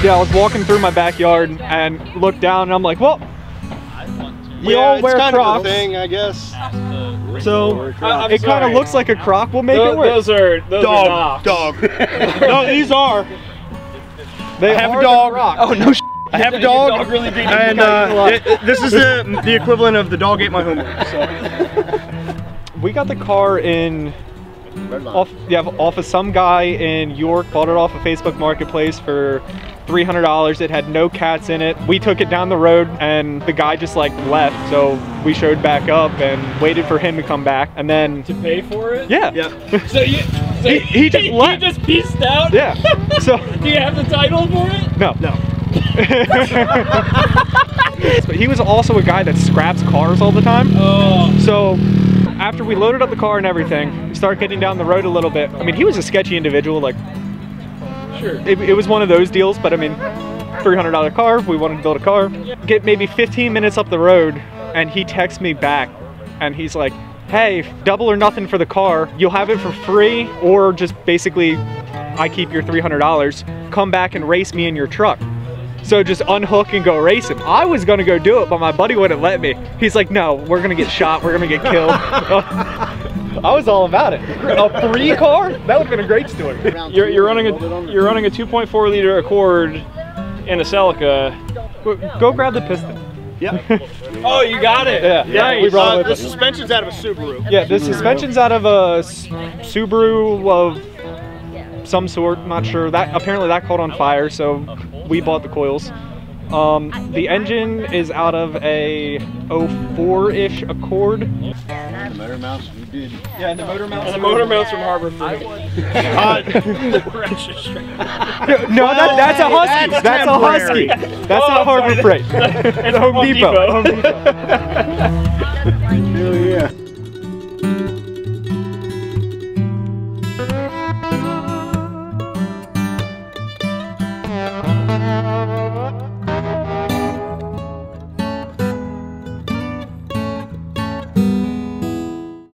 Yeah, I was walking through my backyard and looked down and I'm like, well, we all wear kind Crocs. of a thing, I guess. So it kind of looks like a Croc. We'll make it work. Those are Dog. No, these are. They I have are a dog. Oh no! I have a dog, and this is the equivalent of the dog ate my homework. So. We got the car in off of some guy in York. Bought it off a Facebook Marketplace for $300. It had no cats in it. We took it down the road and the guy just like left. So we showed back up and waited for him to come back, and then to pay for it. Yeah. So he just left. He just pieced out. Yeah. So do you have the title for it? No. But he was also a guy that scraps cars all the time. Oh. So after we loaded up the car and everything, we started getting down the road a little bit. I mean, he was a sketchy individual. Like, sure, it was one of those deals. But I mean, $300 car. We wanted to build a car. Get maybe 15 minutes up the road, and he texts me back, and he's like, "Hey, double or nothing for the car. You'll have it for free, or just basically, I keep your $300. Come back and race me in your truck." So just unhook and go race him. I was gonna go do it, but my buddy wouldn't let me. He's like, "No, we're gonna get shot. We're gonna get killed." I was all about it. A free car? That would've been a great story. You're running a 2.4 liter Accord in a Celica. Go grab the piston. Yeah. Oh, you got it. Yeah. Nice. We brought it The suspension's out of a Subaru. Yeah, the suspension's out of a Subaru of some sort. Not sure. That apparently that caught on fire, so we bought the coils. The engine is out of a 04-ish Accord. The motor mounts, we did. Yeah, and the motor mounts. And the motor mounts from Harbor Freight. No, that's a Husky. That's a Husky. That's not Harbor Freight. It's Home Depot. Hell yeah.